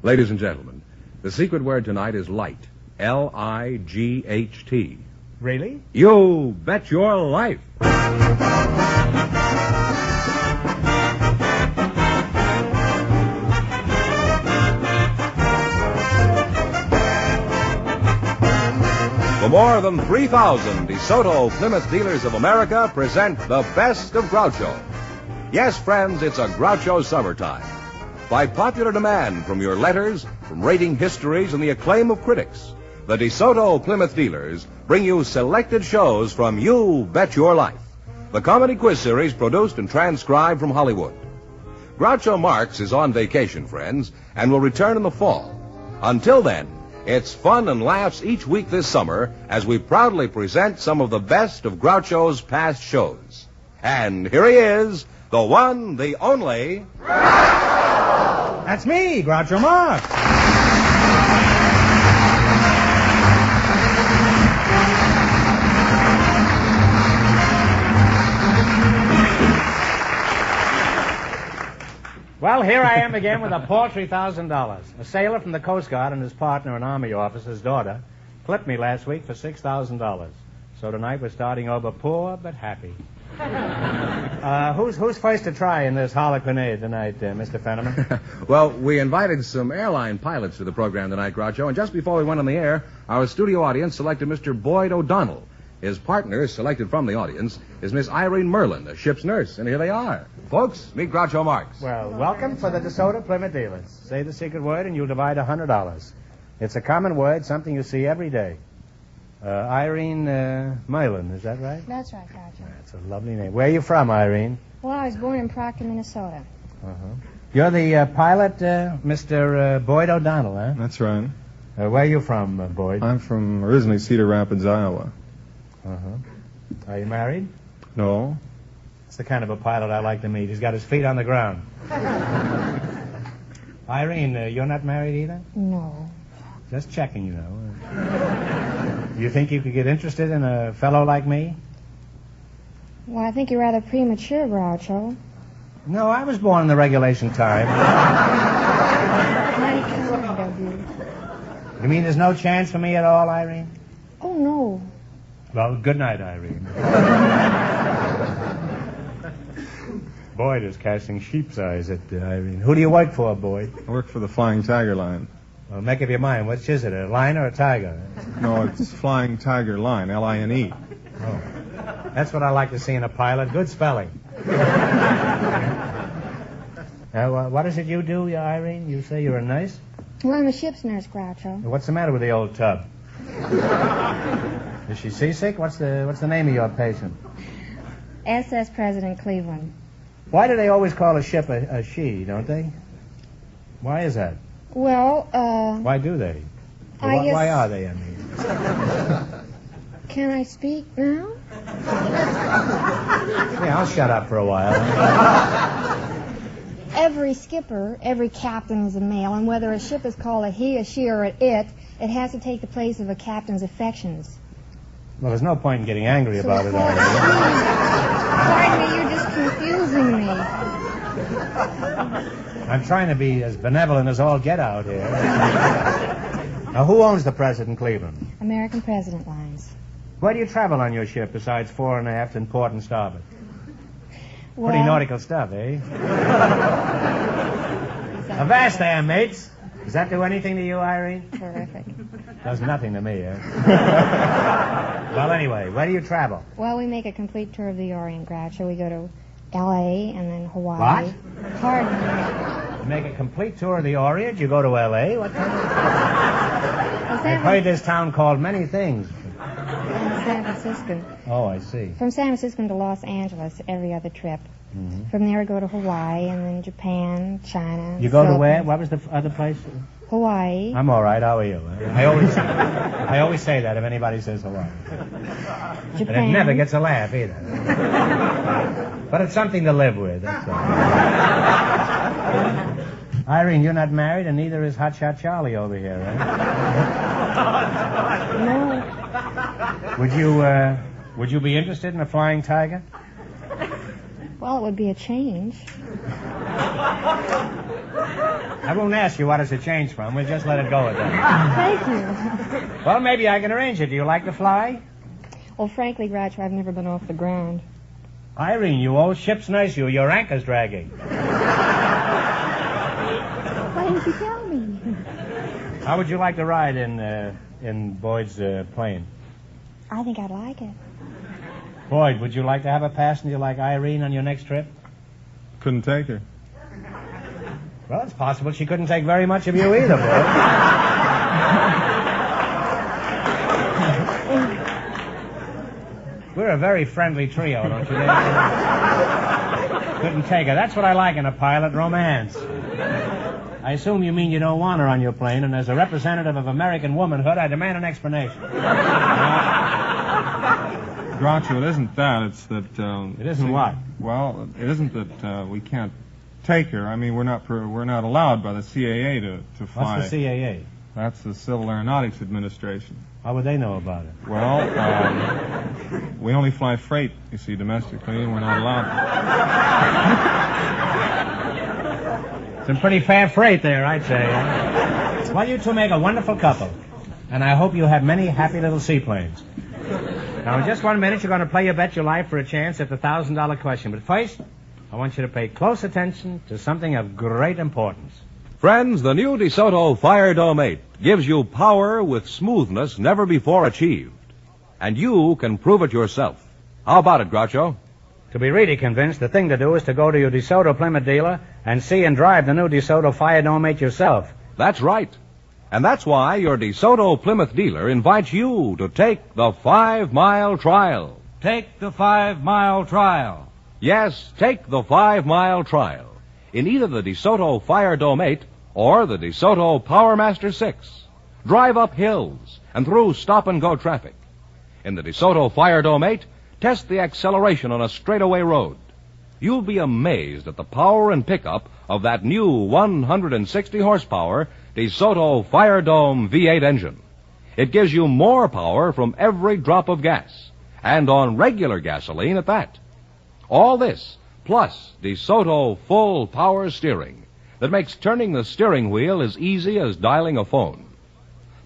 Ladies and gentlemen, the secret word tonight is light. L-I-G-H-T. Really? You bet your life. For more than 3,000 DeSoto Plymouth dealers of America present the best of Groucho. Yes, friends, it's a Groucho summertime. By popular demand from your letters, from rating histories, and the acclaim of critics, the DeSoto Plymouth dealers bring you selected shows from You Bet Your Life, the comedy quiz series produced and transcribed from Hollywood. Groucho Marx is on vacation, friends, and will return in the fall. Until then, it's fun and laughs each week this summer as we proudly present some of the best of Groucho's past shows. And here he is, the one, the only... That's me, Groucho Marx. Well, here I am again with a paltry $1,000. A sailor from the Coast Guard and his partner, an Army officer's daughter, clipped me last week for $6,000. So tonight we're starting over poor but happy. Who's first to try in this harlequinade tonight, Mr. Fenneman? Well, we invited some airline pilots to the program tonight, Groucho, and just before we went on the air, our studio audience selected Mr. Boyd O'Donnell. His partner, selected from the audience, is Miss Irene Merlin, a ship's nurse, and here they are. Folks, meet Groucho Marx. Well, welcome for the DeSoto Plymouth dealers. Say the secret word and you'll divide $100. It's a common word, something you see every day. Irene Merlin, is that right? That's right, Groucho. That's a lovely name. Where are you from, Irene? Well, I was born in Proctor, Minnesota. Uh-huh. You're the pilot, Mr. Boyd O'Donnell, huh? That's right. Where are you from, Boyd? I'm from originally Cedar Rapids, Iowa. Uh-huh. Are you married? No. It's the kind of a pilot I like to meet. He's got his feet on the ground. Irene, you're not married either? No. Just checking, you know. You think you could get interested in a fellow like me? Well, I think you're rather premature, Groucho. No, I was born in the regulation time. Mighty kind of you. You mean there's no chance for me at all, Irene? Oh, no. Well, good night, Irene. Boyd is casting sheep's eyes at Irene. Who do you work for, Boyd? I work for the Flying Tiger Line. Well, make up your mind. Which is it, a lion or a tiger? No, it's Flying Tiger Line, L-I-N-E. Oh. That's what I like to see in a pilot. Good spelling. What is it you do, Irene? You say you're a nurse? Well, I'm a ship's nurse, Groucho. What's the matter with the old tub? Is she seasick? What's the name of your patient? SS President Cleveland. Why do they always call a ship a she, don't they? Why is that? Well, Why do they? I guess... Why are they, I mean? Can I speak now? Yeah, I'll shut up for a while. Every skipper, every captain is a male, and whether a ship is called a he, a she, or an it has to take the place of a captain's affections. Well, there's no point in getting angry about it, are Pardon me, you're just confusing me. I'm trying to be as benevolent as all get out here. Now, who owns the President Cleveland? American President Lines. Where do you travel on your ship besides fore and aft and port and starboard? Well, Pretty nautical stuff, eh? Avast there, mates. Does that do anything to you, Irene? Terrific. Does nothing to me, eh? Well, anyway, where do you travel? Well, we make a complete tour of the Orient, Groucho. We go to L.A. and then Hawaii. What? Pardon me. You make a complete tour of the Orient? You go to L.A.? What kind of... I've heard this town called many things. San Francisco. Oh, I see. From San Francisco to Los Angeles every other trip. Mm-hmm. From there we go to Hawaii and then Japan, China. You go to Philippines. where? What was the other place? Hawaii. I'm all right. How are you? I always say that if anybody says Hawaii. Japan. And it never gets a laugh either. But it's something to live with. That's all. Irene, you're not married, and neither is Hotshot Charlie over here, right? No. Would you be interested in a flying tiger? Well, it would be a change. I won't ask you what it's a change from. We'll just let it go at that. Thank you. Well, maybe I can arrange it. Do you like to fly? Well, frankly, Groucho, I've never been off the ground. Irene, you old ship's nurse, your anchor's dragging. Why didn't you tell me? How would you like to ride in Boyd's plane? I think I'd like it. Boyd, would you like to have a passenger like Irene on your next trip? Couldn't take her. Well, it's possible she couldn't take very much of you either, Boyd. We're a very friendly trio, don't you think? Couldn't take her. That's what I like in a pilot, romance. I assume you mean you don't want her on your plane, and as a representative of American womanhood, I demand an explanation. Groucho, it isn't that. It's that... It isn't what? Well, it isn't that we can't take her. I mean, we're not allowed by the CAA to fly. What's the CAA? That's the Civil Aeronautics Administration. How would they know about it? Well, we only fly freight, you see, domestically, and we're not allowed. Some pretty fair freight there, I'd say. Huh? Well, you two make a wonderful couple, and I hope you have many happy little seaplanes. Now, in just 1 minute, you're going to play your bet your life for a chance at the $1,000 question. But first, I want you to pay close attention to something of great importance. Friends, the new DeSoto Fire Dome 8 gives you power with smoothness never before achieved. And you can prove it yourself. How about it, Groucho? To be really convinced, the thing to do is to go to your DeSoto Plymouth dealer and see and drive the new DeSoto Fire Dome 8 yourself. That's right. And that's why your DeSoto Plymouth dealer invites you to take the 5-mile trial. Take the 5-mile trial. Yes, take the 5-mile trial in either the DeSoto Fire Dome 8 or the DeSoto Powermaster 6. Drive up hills and through stop-and-go traffic. In the DeSoto Fire Dome 8, test the acceleration on a straightaway road. You'll be amazed at the power and pickup of that new 160-horsepower DeSoto Fire Dome V8 engine. It gives you more power from every drop of gas, and on regular gasoline at that. All this, plus DeSoto full power steering that makes turning the steering wheel as easy as dialing a phone.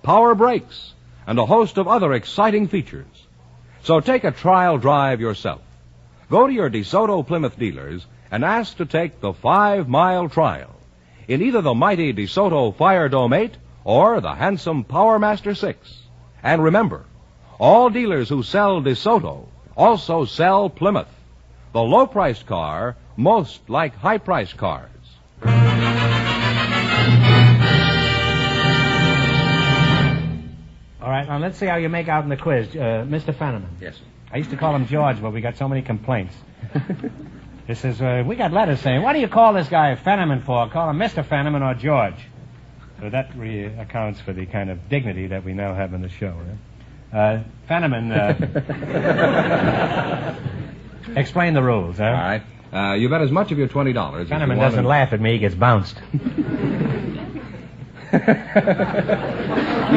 Power brakes, and a host of other exciting features. So take a trial drive yourself. Go to your DeSoto Plymouth dealers and ask to take the 5-mile trial in either the mighty DeSoto Fire Dome 8 or the handsome Powermaster 6. And remember, all dealers who sell DeSoto also sell Plymouth, the low-priced car most like high-priced cars. All right, now let's see how you make out in the quiz. Mr. Fenneman. Yes. I used to call him George, but we got so many complaints. This is, we got letters saying, what do you call this guy Fenneman for? Call him Mr. Fenneman or George. So that accounts for the kind of dignity that we now have in the show. Fenneman, explain the rules, huh? All right. You bet as much of your $20 as you Fenneman want. doesn't laugh at me, he gets bounced. You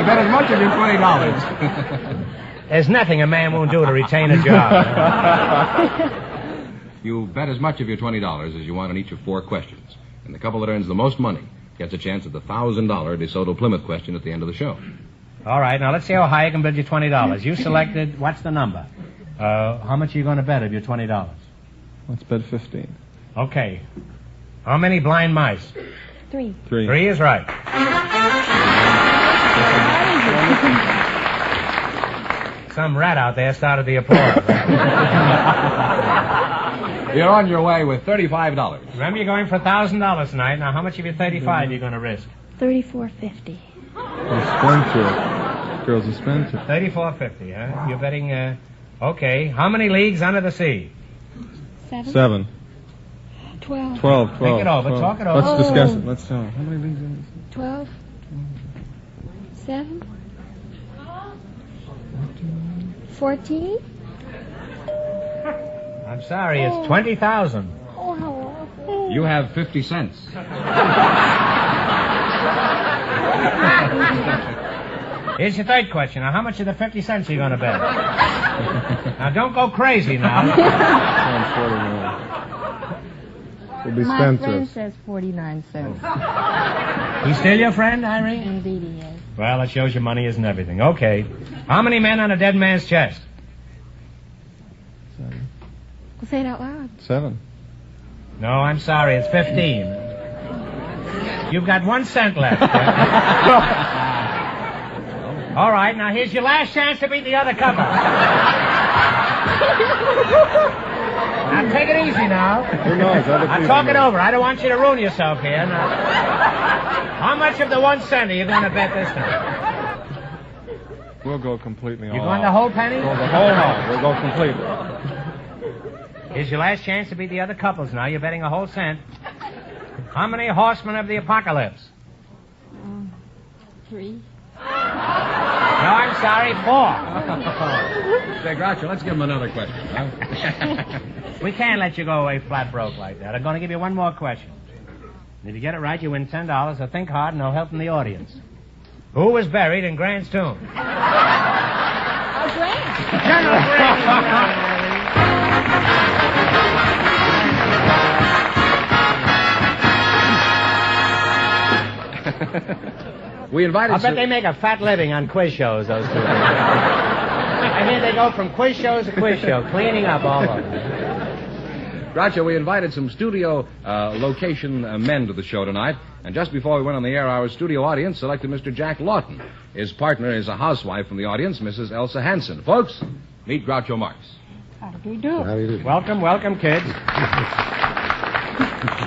bet as much of your $20. There's nothing a man won't do to retain a job. You bet as much of your $20 as you want on each of 4 questions. And the couple that earns the most money gets a chance at the $1,000 DeSoto Plymouth question at the end of the show. All right, now let's see how high I can bid you $20. You selected, what's the number? How much are you going to bet of your $20? Let's bet 15. Okay. How many blind mice? 3. 3. 3 is right. Some rat out there started the applause. You're on your way with $35. Remember, you're going for $1,000 tonight. Now, how much of your $35 are you going to risk? $34.50. Girl's a spender. $34.50, huh? You're betting, okay. How many leagues under the sea? 7. 12. 12. Think it over. 12. Talk it over. Let's discuss it. Let's tell. How many leagues in 12. 7. 14. I'm sorry, it's 20,000. Oh, how awful. You have 50 cents. Here's your third question. Now, how much of the 50 cents are you going to bet? Now, don't go crazy now. We'll be My friend spendthrifts. says 49 cents. He's still your friend, Irene? Indeed he is. Well, it shows you money isn't everything. Okay. How many men on a dead man's chest? Well, say it out loud. 7. No, I'm sorry. It's 15. You've got 1 cent left. All right, now here's your last chance to beat the other couple. Now, take it easy now. Who knows? Now, talk it over. I don't want you to ruin yourself here. Now, how much of the 1 cent are you going to bet this time? We'll go completely all You going out. the whole penny? Go the whole out. We'll go completely. Here's your last chance to beat the other couples now. You're betting a whole cent. How many horsemen of the apocalypse? 3. No, I'm sorry, 4. Say, Groucho, let's give him another question, huh? We can't let you go away flat broke like that. I'm going to give you one more question. And if you get it right, you win $10. So think hard and no help from the audience. Who was buried in Grant's tomb? Oh, Grant. General Grant. We invited I bet they make a fat living on quiz shows, those two. I hear they go from quiz shows to quiz show, cleaning up all over. Groucho, we invited some studio location men to the show tonight, and just before we went on the air, our studio audience selected Mr. Jack Lawton. His partner is a housewife from the audience, Mrs. Elsa Hansen. Folks, meet Groucho Marx. How do you do? Welcome, welcome, kids.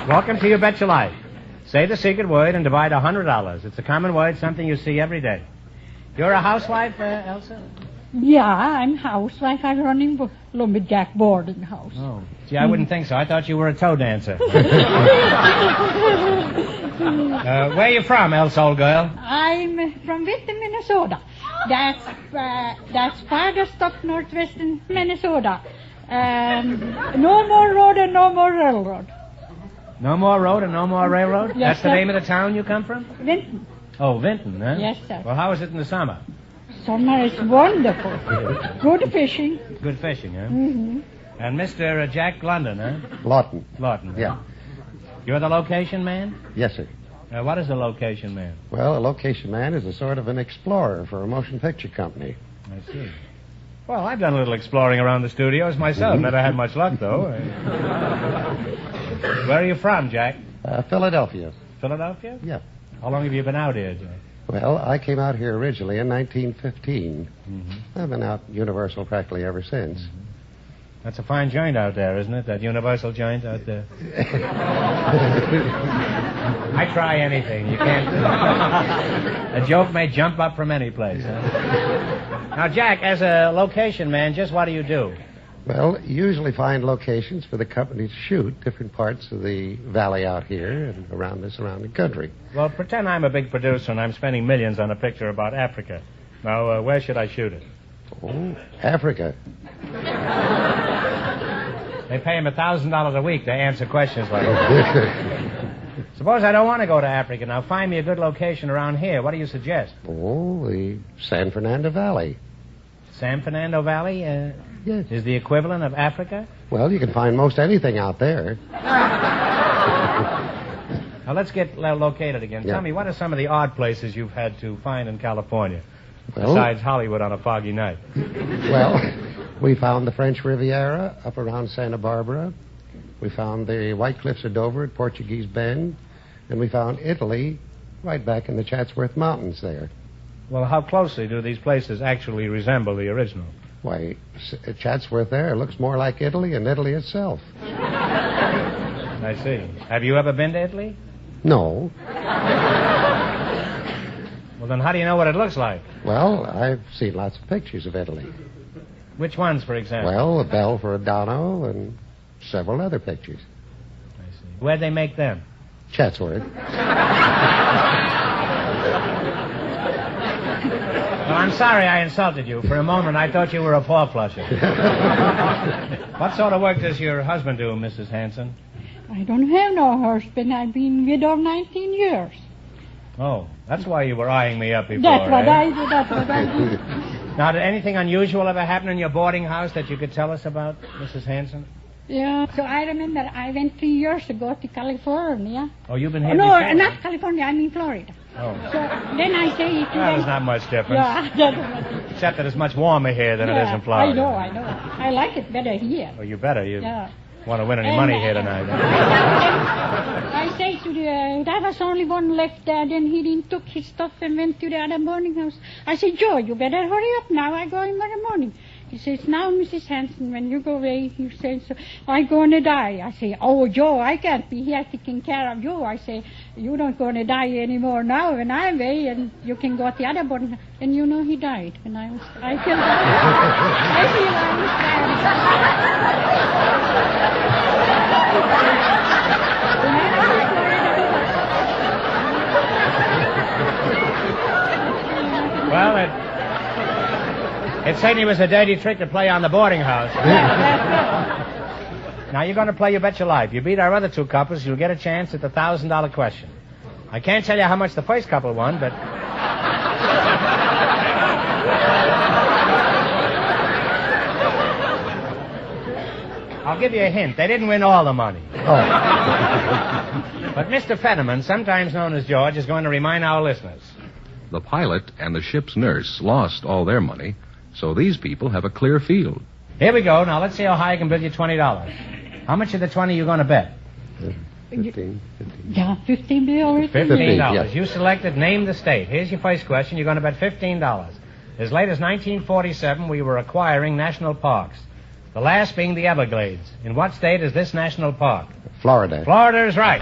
Welcome to You Bet Your Life. Say the secret word and divide $100. It's a common word, something you see every day. You're a housewife, Elsa? Yeah, I'm housewife. I'm running lumberjack boarding house. Oh. Gee, I wouldn't think so. I thought you were a toe dancer. Where are you from, Elsa, old girl? I'm from Witten, Minnesota. That's farthest up northwestern Minnesota. No more road and no more railroad. No more road and no more railroad? Yes, That's the sir. name of the town you come from? Vinton. Oh, Vinton, huh? Yes, sir. Well, how is it in the summer? Summer is wonderful. Good fishing. Good fishing, huh? Mm-hmm. And Mr. Jack London, huh? Lawton. Lawton. huh? Yeah. You're the location man? Yes, sir. What is a location man? Well, a location man is a sort of an explorer for a motion picture company. I see. Well, I've done a little exploring around the studios myself. Never had much luck, though. Where are you from, Jack? Philadelphia. Philadelphia? Yeah. How long have you been out here, Jack? Well, I came out here originally in 1915. I've been out Universal practically ever since. That's a fine joint out there, isn't it? That Universal joint out there. I try anything. You can't. A joke may jump up from any place. Huh? Now, Jack, as a location man, just what do you do? Well, usually find locations for the company to shoot different parts of the valley out here and around the surrounding country. Well, pretend I'm a big producer and I'm spending millions on a picture about Africa. Now, where should I shoot it? Oh, Africa. They pay him $1,000 a week to answer questions like that. Suppose I don't want to go to Africa. Now, find me a good location around here. What do you suggest? Oh, the San Fernando Valley. San Fernando Valley Yes. is the equivalent of Africa? Well, you can find most anything out there. Now, let's get located again. Yeah. Tell me, what are some of the odd places you've had to find in California, Well, besides Hollywood on a foggy night? Well, we found the French Riviera up around Santa Barbara. We found the White Cliffs of Dover at Portuguese Bend. And we found Italy right back in the Chatsworth Mountains there. Well, how closely do these places actually resemble the original? Why, Chatsworth there looks more like Italy than Italy itself. I see. Have you ever been to Italy? No. Well, then how do you know what it looks like? Well, I've seen lots of pictures of Italy. Which ones, for example? Well, the Bell for Adano and several other pictures. I see. Where'd they make them? Chatsworth. Well, I'm sorry I insulted you. For a moment, I thought you were a paw flusher. What sort of work does your husband do, Mrs. Hanson? I don't have no husband. I've been widowed 19 years. Oh, that's why you were eyeing me up before, That's what eh? I do. That's what I do. Now, did anything unusual ever happen in your boarding house that you could tell us about, Mrs. Hanson? Yeah. So I remember I went 3 years ago to California. Oh, you've been here No, before? not California. I mean Florida. Oh. So then I say to Well, them. there's not much difference. Yeah. Except that it's much warmer here than it is in Florida. I know. I like it better here. Oh, you better. You Yeah. want to win any And, money here tonight. I say to there was only one left there. Then he took his stuff and went to the other boarding house. I said, Joe, you better hurry up now. I go in the morning. He says, now, Mrs. Hanson, when you go away, he says, I'm going to die. I say, oh, Joe, I can't be here taking care of you. I say, you're not going to die anymore now when I'm away, and you can go to the other boarding house. And you know he died. And I feel Well, it certainly was a dirty trick to play on the boarding house. Now, you're going to play You Bet Your Life. You beat our other two couples, you'll get a chance at the $1,000 question. I can't tell you how much the first couple won, but... I'll give you a hint. They didn't win all the money. But Mr. Fenneman, sometimes known as George, is going to remind our listeners. The pilot and the ship's nurse lost all their money, so these people have a clear field. Here we go. Now, let's see how high I can bid you $20. How much of the 20 are you going to bet? 15. Yeah, $15 bills. $15. yes. You selected Name the State. Here's your first question. You're going to bet $15. As late as 1947, we were acquiring national parks. The last being the Everglades. In what state is this national park? Florida. Florida is right.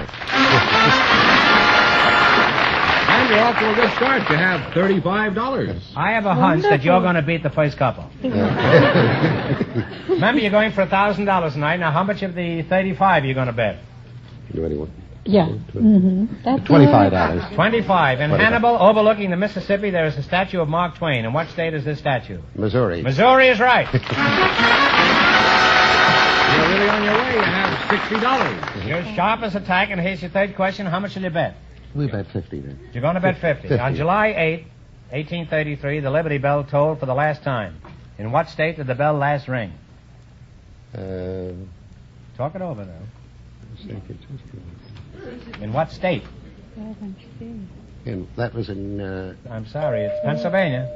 And you're off to a good start. You have $35. I have a hunch that you're going to beat the first couple. Remember, you're going for $1,000 tonight. Now, how much of the 35 are you going to bet? Yeah. That's $25. 25. In Hannibal, overlooking the Mississippi, there is a statue of Mark Twain. In what state is this statue? Missouri. Missouri is right. You're really on your way. You have $60. You're sharp as a tack, and here's your third question. How much will you bet? We bet 50 then. You're going to bet 50. 50. On July 8, 1833, the Liberty Bell tolled for the last time. In what state did the bell last ring? Talk it over now. In what state? And that was in... I'm sorry, it's Pennsylvania.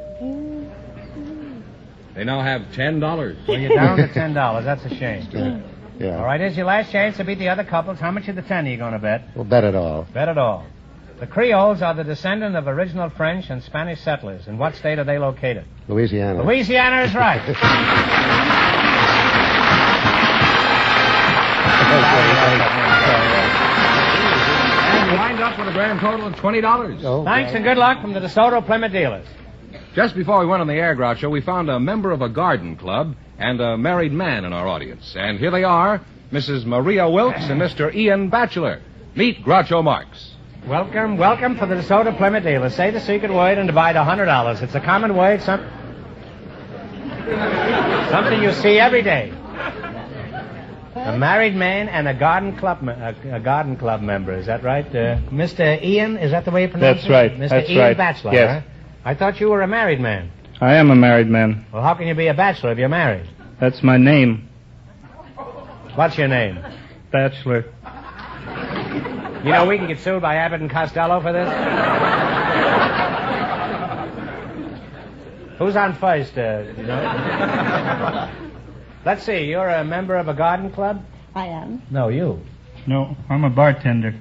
They now have $10. Well, you're down to $10. That's a shame. yeah. All right, here's your last chance to beat the other couples. How much of the 10 are you going to bet? We'll bet it all. Bet it all. The Creoles are the descendant of original French and Spanish settlers. In what state are they located? Louisiana. Louisiana is right. And you wind up with a grand total of $20. Oh, Thanks and good luck from the DeSoto Plymouth dealers. Just before we went on the air, Groucho, we found a member of a garden club and a married man in our audience. And here they are, Mrs. Maria Wilkes and Mr. Ian Batchelor. Meet Groucho Marx. Welcome for the DeSoto Plymouth dealers. Say the secret word and divide $100. It's a common word, something you see every day. A married man and a garden club member. Is that right? Mr. Ian, is that the way you pronounce That's right. it? Mr. That's Ian right. Batchelor, Yes. huh? I thought you were a married man. I am a married man. Well, how can you be a bachelor if you're married? That's my name. What's your name? Bachelor. You know, we can get sued by Abbott and Costello for this. Who's on first, you know? Let's see, you're a member of a garden club? I am. No, you. No, I'm a bartender.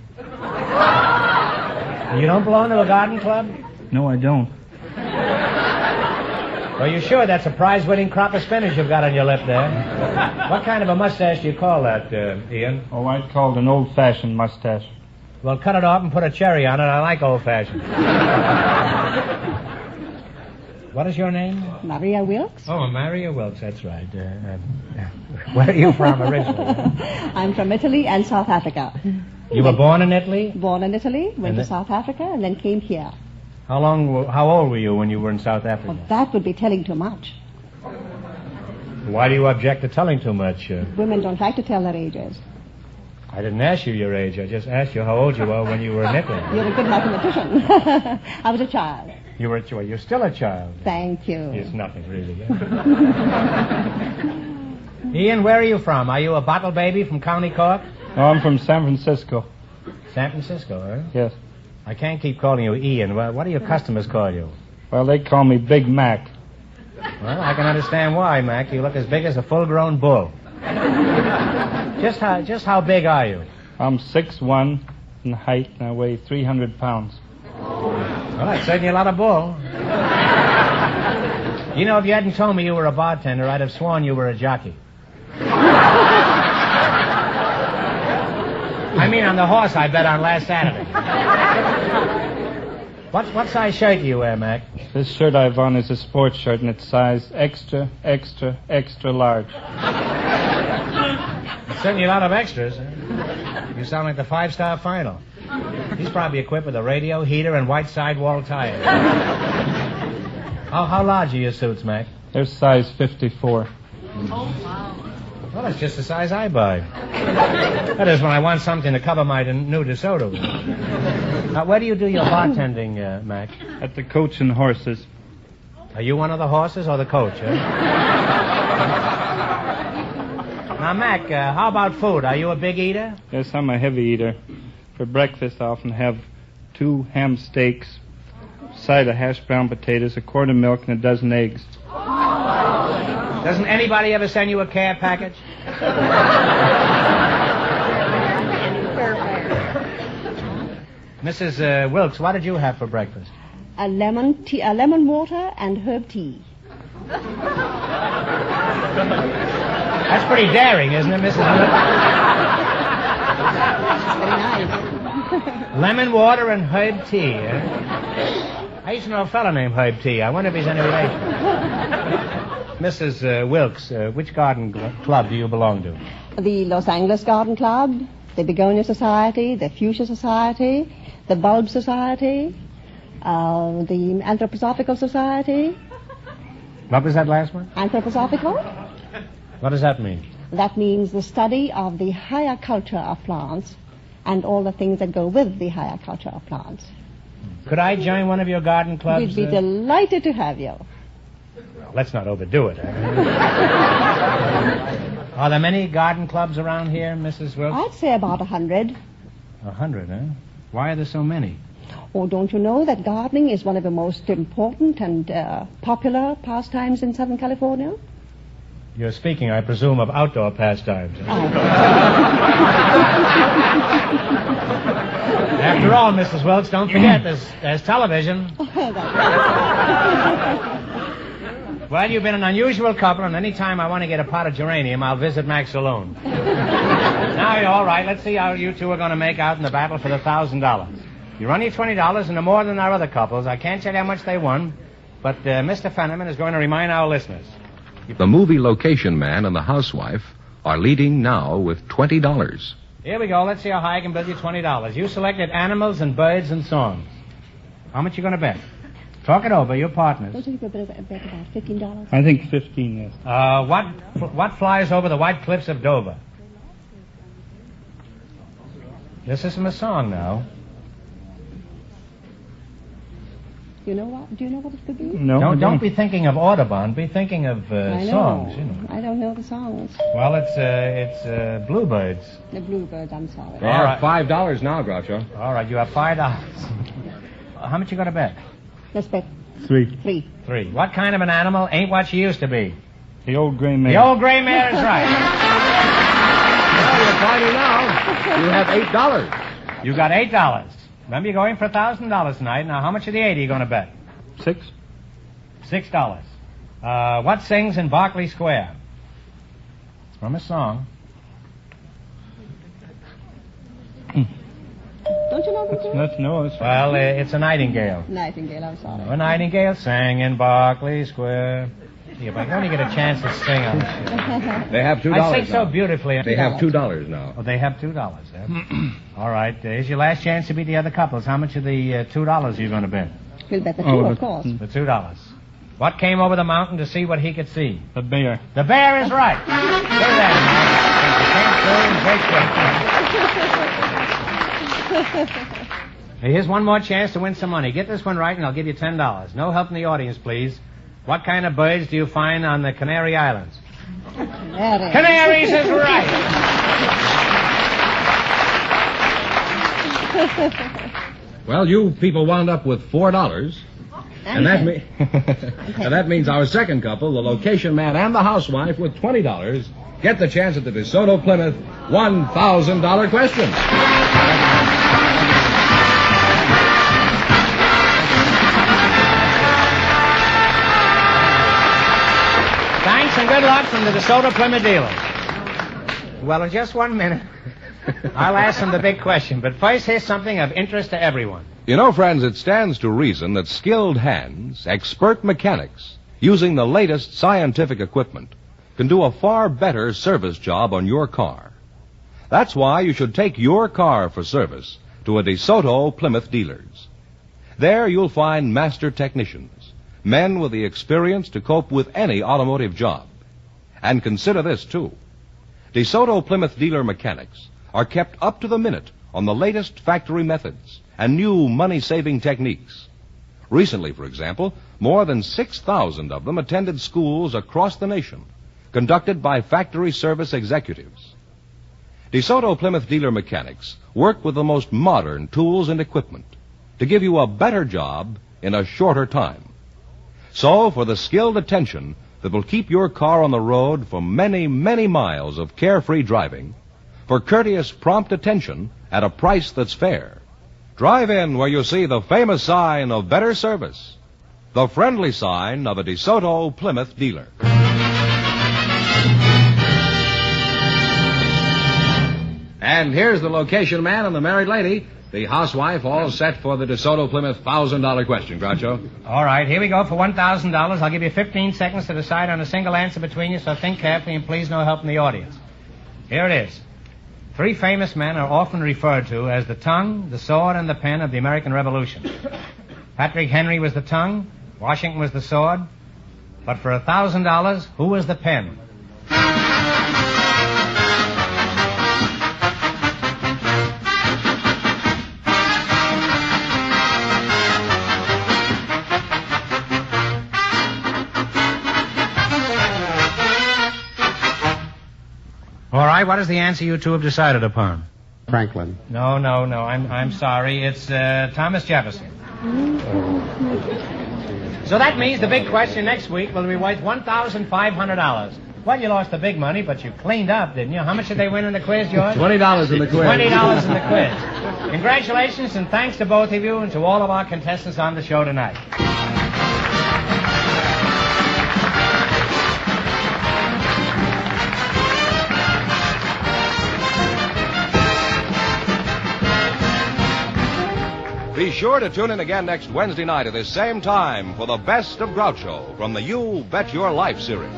You don't belong to a garden club? No, I don't. Are you sure that's a prize-winning crop of spinach you've got on your lip there? What kind of a mustache do you call that, Ian? Oh, I'd call it an old-fashioned mustache. Well, cut it off and put a cherry on it. I like old-fashioned. What is your name? Maria Wilkes. Oh, Maria Wilkes, that's right. Where are you from originally? I'm from Italy and South Africa. You were born in Italy? Born in Italy, went to then- South Africa, and then came here. How old were you when you were in South Africa? Well, that would be telling too much. Why do you object to telling too much? Women don't like to tell their ages. I didn't ask you your age. I just asked you how old you were when you were in Italy. You're a good mathematician. I was a child. You're still a child. Thank you. It's nothing, really. Ian, where are you from? Are you a bottle baby from County Cork? No, I'm from San Francisco. San Francisco, huh? Yes. I can't keep calling you Ian. What do your customers call you? Well, they call me Big Mac. Well, I can understand why, Mac. You look as big as a full-grown bull. Just how big are you? I'm 6'1" in height, and I weigh 300 pounds. Well, that's certainly a lot of bull. You know, if you hadn't told me you were a bartender, I'd have sworn you were a jockey. I mean, on the horse I bet on last Saturday. What size shirt do you wear, Mac? This shirt I've on is a sports shirt, and it's size extra, extra, extra large. There's certainly a lot of extras. Huh? You sound like the 5-star final. He's probably equipped with a radio, heater, and white sidewall tires. How large are your suits, Mac? They're size 54. Well, that's just the size I buy. That is when I want something to cover my new DeSoto. Now, where do you do your bartending, Mac? At the Coach and Horses. Are you one of the horses or the coach, huh? Now, Mac, how about food? Are you a big eater? Yes, I'm a heavy eater. For breakfast, I often have 2 ham steaks, a side of hash brown potatoes, a quart of milk, and a dozen eggs. Doesn't anybody ever send you a care package? Mrs. Wilkes, what did you have for breakfast? A lemon water and herb tea. That's pretty daring, isn't it, Mrs. Wilkes? Very nice. Lemon water and herb tea, eh? I used to know a fellow named Herb Tea. I wonder if he's any relation. Mrs. Wilkes, which garden club do you belong to? The Los Angeles Garden Club, the Begonia Society, the Fuchsia Society, the Bulb Society, the Anthroposophical Society. What was that last one? Anthroposophical? What does that mean? That means the study of the higher culture of plants and all the things that go with the higher culture of plants. Could I join one of your garden clubs? We'd be delighted to have you. Well, let's not overdo it. Are there many garden clubs around here, Mrs. Wilkes? I'd say about 100. 100, huh? Why are there so many? Oh, don't you know that gardening is one of the most important and popular pastimes in Southern California? You're speaking, I presume, of outdoor pastimes. After all, Mrs. Wilkes, don't forget, there's television. Well, you've been an unusual couple, and any time I want to get a pot of geranium, I'll visit Mac's saloon. Now, you're all right. Let's see how you two are going to make out in the battle for the $1,000. You run your $20, and they're more than our other couples. I can't tell you how much they won, but Mr. Fenneman is going to remind our listeners. The movie location man and the housewife are leading now with $20. Here we go. Let's see how high I can build you $20. You selected animals and birds and songs. How much you going to bet? Talk it over, your partners. Don't you think we'd better bet about $15? I think 15, yes. What flies over the white cliffs of Dover? This isn't a song now. Do you know what it could be? No, Don't be thinking of Audubon. Be thinking of songs. You know. I don't know the songs. Well, it's Bluebirds. The Bluebirds, I'm sorry. They are $5 now, Groucho. All right, you have $5. How much you going to bet? Let's bet 3. 3. What kind of an animal ain't what she used to be? The old gray mare. The old gray mare is right. Well, you're fighting now. You have $8. You got $8. Remember, you're going for $1,000 tonight. Now, how much of the 8 are you going to bet? 6. $6. What sings in Berkeley Square? It's from a song. Don't you know the song? Well, it's a nightingale. Nightingale, I'm sorry. A nightingale sang in Berkeley Square. Yeah, but I only get a chance to sing on this. They have $2 I sing now. so beautifully. They have $2 now. Oh, they have $2. All right. Here's your last chance to beat the other couples. How much of the $2 are you going to bet? We'll bet the 2, of course. The $2. What came over the mountain to see what he could see? The bear. The bear is right. Look at that. Here's one more chance to win some money. Get this one right, and I'll give you $10. No help in the audience, please. What kind of birds do you find on the Canary Islands? Canaries is right. Well, you people wound up with $4. And that means our second couple, the location man and the housewife, with $20, get the chance at the DeSoto Plymouth $1,000 question. Thanks and good luck from the DeSoto Plymouth dealers. Well, in just 1 minute, I'll ask them the big question. But first, here's something of interest to everyone. You know, friends, it stands to reason that skilled hands, expert mechanics, using the latest scientific equipment, can do a far better service job on your car. That's why you should take your car for service to a DeSoto Plymouth dealers. There you'll find master technicians, men with the experience to cope with any automotive job. And consider this, too. DeSoto Plymouth dealer mechanics are kept up to the minute on the latest factory methods and new money-saving techniques. Recently, for example, more than 6,000 of them attended schools across the nation, conducted by factory service executives. DeSoto Plymouth dealer mechanics work with the most modern tools and equipment to give you a better job in a shorter time. So, for the skilled attention that will keep your car on the road for many, many miles of carefree driving, for courteous, prompt attention at a price that's fair, drive in where you see the famous sign of better service, the friendly sign of a DeSoto Plymouth dealer. And here's the location man and the married lady, the housewife, all set for the DeSoto Plymouth $1,000 question, Groucho. All right, here we go for $1,000. I'll give you 15 seconds to decide on a single answer between you, so think carefully and please no help from the audience. Here it is. 3 famous men are often referred to as the tongue, the sword, and the pen of the American Revolution. Patrick Henry was the tongue, Washington was the sword, but for $1,000, who was the pen? All right, what is the answer you two have decided upon? Franklin. No. I'm sorry. It's Thomas Jefferson. So that means the big question next week will be worth $1,500. Well, you lost the big money, but you cleaned up, didn't you? How much did they win in the quiz, George? $20 in the quiz. $20 in the quiz. Congratulations and thanks to both of you and to all of our contestants on the show tonight. Be sure to tune in again next Wednesday night at this same time for the Best of Groucho from the You Bet Your Life series.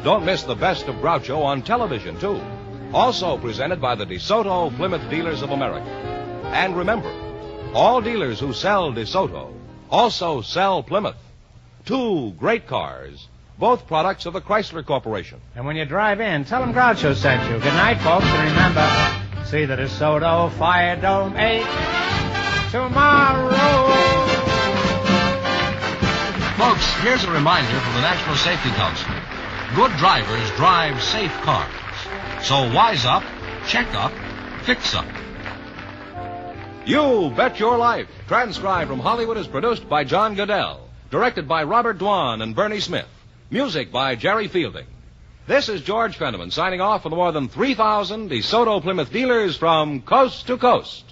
Don't miss the Best of Groucho on television, too. Also presented by the DeSoto Plymouth Dealers of America. And remember, all dealers who sell DeSoto also sell Plymouth. 2 great cars, both products of the Chrysler Corporation. And when you drive in, tell them Groucho sent you. Good night, folks, and remember, see the DeSoto Fire Dome 8 tomorrow. Folks, here's a reminder from the National Safety Council. Good drivers drive safe cars. So wise up, check up, fix up. You Bet Your Life, transcribed from Hollywood, is produced by John Goodell, directed by Robert Dwan and Bernie Smith, music by Jerry Fielding. This is George Fenneman signing off for the more than 3,000 DeSoto Plymouth dealers from coast to coast.